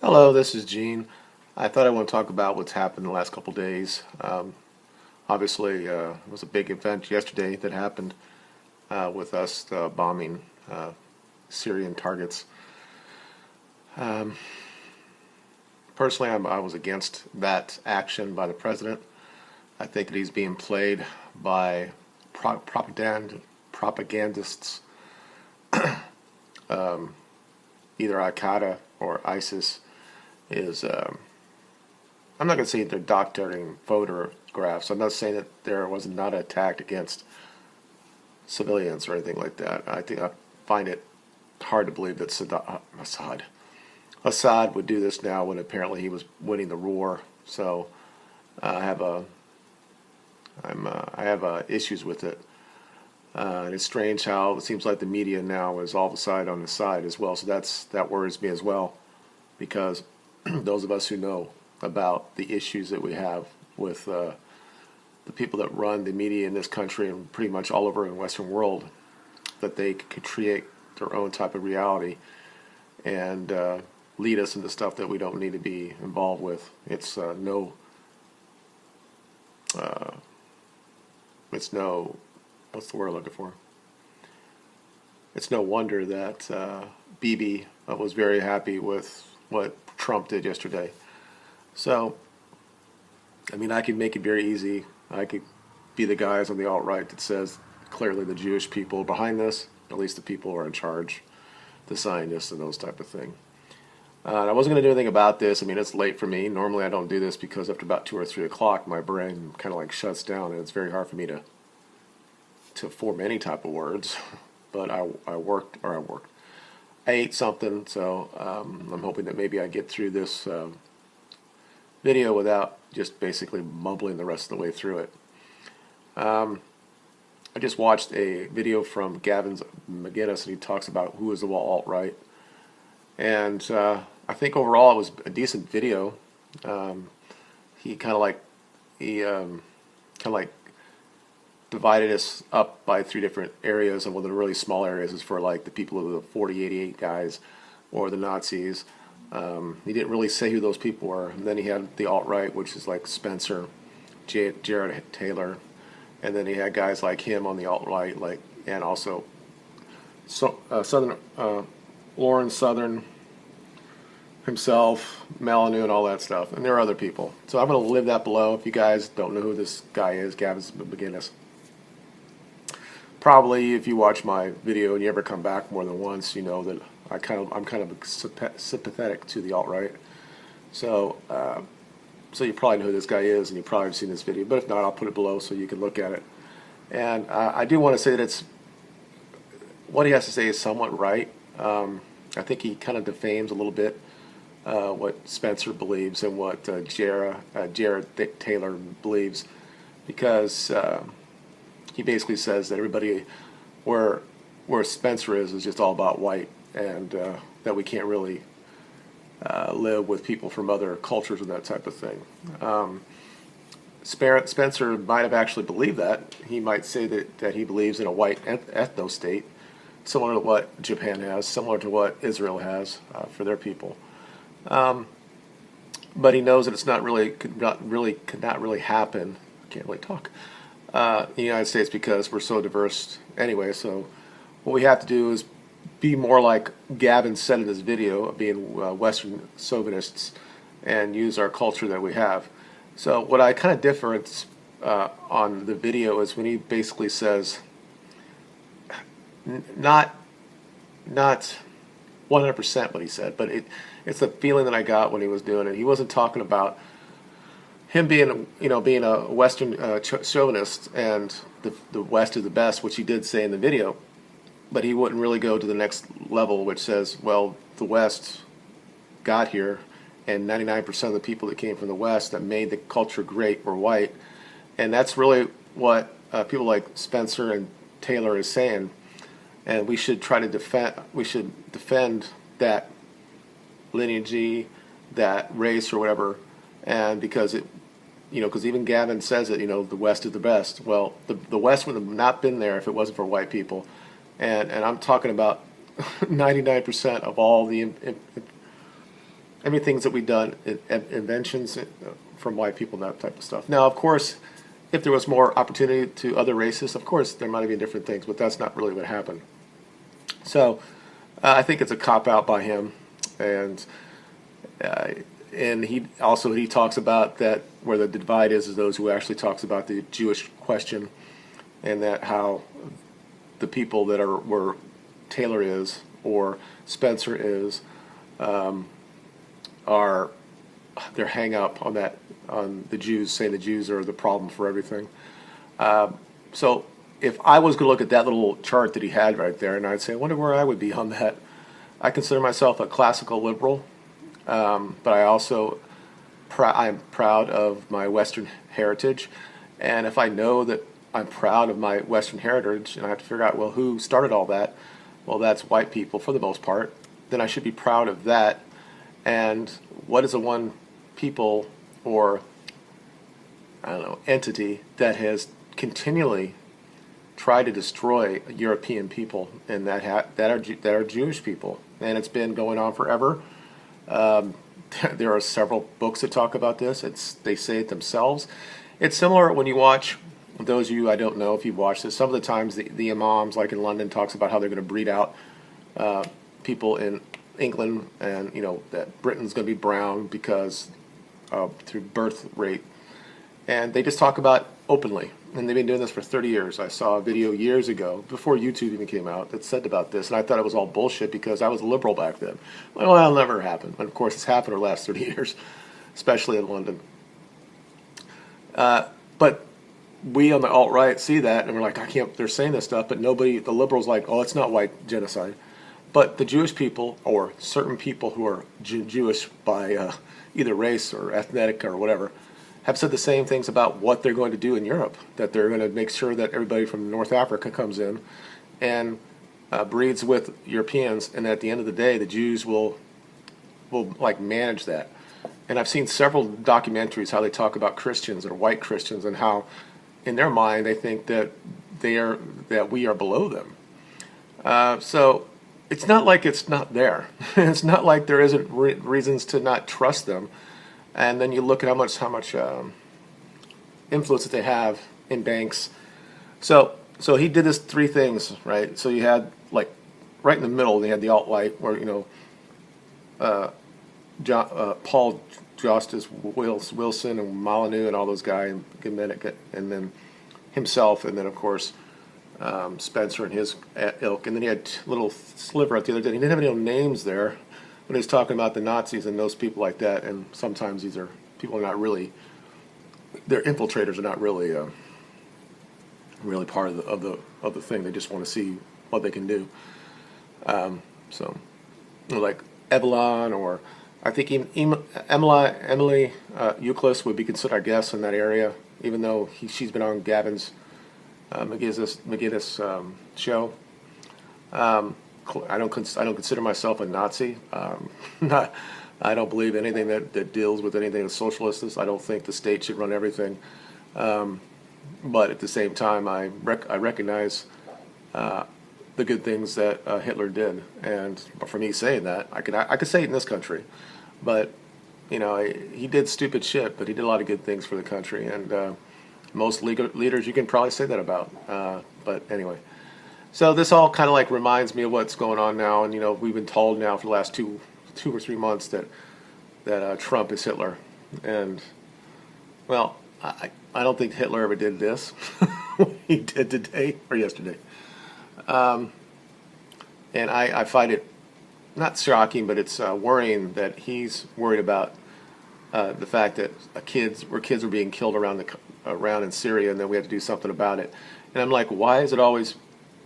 Hello, this is Gene. I thought I want to talk about what's happened in the last couple days. Obviously, it was a big event yesterday that happened with us bombing Syrian targets. Um, Personally, I was against that action by the president. I think that he's being played by propagandists, either Al Qaeda or ISIS. Is I'm not going to say they're doctoring photographs. I'm not saying that there was not an attack against civilians or anything like that. I find it hard to believe that Assad would do this now when apparently he was winning the war. So I have I have issues with it. And it's strange how it seems like the media now is all of a side on the side as well. So that worries me as well, because those of us who know about the issues that we have with the people that run the media in this country and pretty much all over in the Western world, that they could create their own type of reality and lead us into stuff that we don't need to be involved with. Uh, it's no, what's the word I'm looking for? It's no wonder that Bibi was very happy with what Trump did yesterday. So, I mean, I could make it very easy. I could be the guys on the alt-right that says clearly the Jewish people are behind this, at least the people who are in charge, the scientists and those type of thing. I wasn't going to do anything about this. I mean, it's late for me. Normally I don't do this because after about 2 or 3 o'clock, my brain kind of like shuts down and it's very hard for me to form any type of words. But I worked. I ate something, so I'm hoping that maybe I get through this video without just basically mumbling the rest of the way through it. I just watched a video from Gavin Mcinnis, and he talks about who is the alt-right. And I think overall it was a decent video. He kind of like divided us up by 3 different areas, and one of the really small areas is for like the people of the 4088 guys or the Nazis. He didn't really say who those people were. And then he had the alt-right, which is like Spencer, Jared Taylor, and then he had guys like him on the alt-right, like, and also Southern Lauren Southern himself, Melanu, and all that stuff. And there are other people. So I'm going to leave that below. If you guys don't know who this guy is, Gavin Mcinnis. Probably, if you watch my video and you ever come back more than once, you know that I'm kind of sympathetic to the alt-right. So you probably know who this guy is, and you probably have seen this video. But if not, I'll put it below so you can look at it. And I do want to say that what he has to say is somewhat right. I think he kind of defames a little bit what Spencer believes and what Jared Taylor believes, because he basically says that everybody where Spencer is just all about white, and that we can't really live with people from other cultures and that type of thing. Spencer might have actually believed that. He might say that he believes in a white ethno-state, similar to what Japan has, similar to what Israel has for their people. But he knows that it's could not really happen. I can't really talk. In the United States, because we're so diverse anyway. So what we have to do is be more like Gavin said in his video, being Western chauvinists, and use our culture that we have. So what I kind of differ on the video is when he basically says, not 100% what he said, but it's the feeling that I got when he was doing it. He wasn't talking about him being a Western chauvinist and the West is the best, which he did say in the video, but he wouldn't really go to the next level, which says, well, the West got here, and 99% of the people that came from the West that made the culture great were white, and that's really what people like Spencer and Taylor is saying, and we should try to defend that lineage, that race or whatever, and because because even Gavin says it, the West is the best. Well, the West would have not been there if it wasn't for white people. And I'm talking about 99% of all the I mean, things that we've done, inventions from white people, and that type of stuff. Now, of course, if there was more opportunity to other races, of course, there might have been different things, but that's not really what happened. So I think it's a cop-out by him. And uh, and he talks about that where the divide is those who actually talks about the Jewish question, and that how the people that are where Taylor is or Spencer is are their hang up on that on the Jews, saying the Jews are the problem for everything. So if I was going to look at that little chart that he had right there, and I'd say, I wonder where I would be on that. I consider myself a classical liberal, but I also I'm proud of my Western heritage, and if I know that I'm proud of my Western heritage, and I have to figure out, well, who started all that? Well, that's white people for the most part. Then I should be proud of that. And what is the one people or I don't know entity that has continually tried to destroy European people, and that are Jewish people, and it's been going on forever. There are several books that talk about this. They say it themselves. It's similar when you watch. Those of you, I don't know if you've watched this. Some of the times the imams, like in London, talks about how they're going to breed out people in England, and that Britain's going to be brown because through birth rate, and they just talk about openly. And they've been doing this for 30 years. I saw a video years ago, before YouTube even came out, that said about this, and I thought it was all bullshit because I was liberal back then. Well, that'll never happen. And of course, it's happened over the last 30 years, especially in London. But we on the alt-right see that, and we're like, I can't, they're saying this stuff, but nobody, the liberals like, oh, it's not white genocide. But the Jewish people, or certain people who are Jewish by either race or ethnic or whatever, have said the same things about what they're going to do in Europe, that they're going to make sure that everybody from North Africa comes in and breeds with Europeans, and at the end of the day, the Jews will like manage that. And I've seen several documentaries how they talk about Christians or white Christians, and how in their mind they think that we are below them. So it's not like it's not there. It's not like there isn't reasons to not trust them. And then you look at how much influence that they have in banks. So he did this three things, right? So you had like right in the middle, they had the alt-right where Paul Justice Wilson and Molyneux and all those guys, and then himself, and then of course Spencer and his ilk, and then he had a little sliver at the other day. He didn't have any names there when he was talking about the Nazis and those people like that. And sometimes these are people are not really, they're infiltrators, are not really really part of the thing. They just want to see what they can do. So like Evelyn, or I think even Emily Euclid would be considered, I guess, in that area, even though she's been on Gavin's McGinnis show. I don't consider myself a Nazi. I don't believe anything that deals with anything that's socialist. I don't think the state should run everything. But at the same time, I recognize the good things that Hitler did. And for me saying that, I could say it in this country, but he did stupid shit, but he did a lot of good things for the country. And most leaders you can probably say that about. But anyway. So this all kind of like reminds me of what's going on now, and we've been told now for the last two or 3 months that Trump is Hitler, and well, I don't think Hitler ever did this. He did today or yesterday, and I find it not shocking, but it's worrying that he's worried about the fact that kids were being killed around in Syria, and then we have to do something about it. And I'm like, why is it always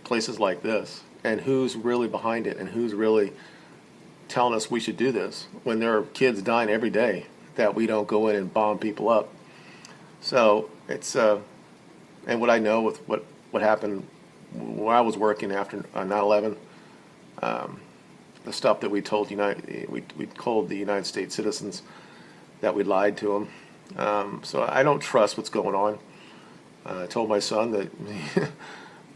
places like this, and who's really behind it, and who's really telling us we should do this when there are kids dying every day that we don't go in and bomb people up? So it's and what I know with what happened where I was working after 9/11, the stuff that we told we told the United States citizens that we lied to them. So I don't trust what's going on. I told my son that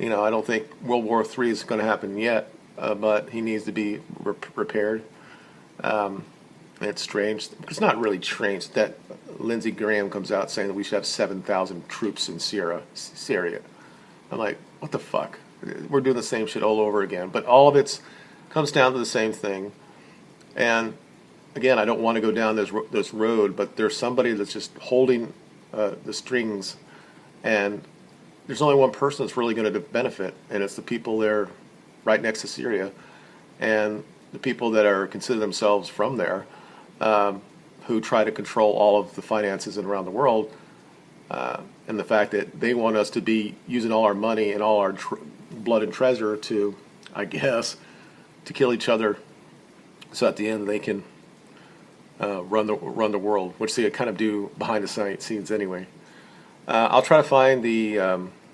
I don't think World War III is going to happen yet, but he needs to be repaired. And it's strange. It's not really strange that Lindsey Graham comes out saying that we should have 7,000 troops in Syria. I'm like, what the fuck? We're doing the same shit all over again. But all of it comes down to the same thing. And again, I don't want to go down this road, but there's somebody that's just holding the strings, and there's only one person that's really going to benefit, and it's the people there right next to Syria, and the people that are consider themselves from there, who try to control all of the finances around the world, and the fact that they want us to be using all our money and all our blood and treasure to, I guess, to kill each other, so at the end they can run the world, which they kind of do behind the scenes anyway. I'll try to find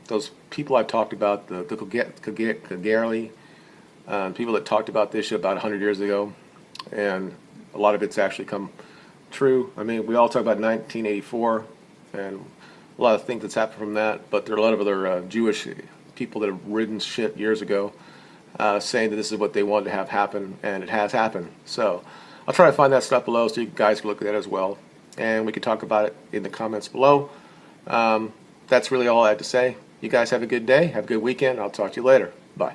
those people I've talked about, the Kalergi, people that talked about this shit about 100 years ago, and a lot of it's actually come true. I mean, we all talk about 1984 and a lot of things that's happened from that, but there are a lot of other Jewish people that have written shit years ago saying that this is what they wanted to have happen, and it has happened. So I'll try to find that stuff below so you guys can look at that as well, and we can talk about it in the comments below. That's really all I had to say. You guys have a good day. Have a good weekend. I'll talk to you later. Bye.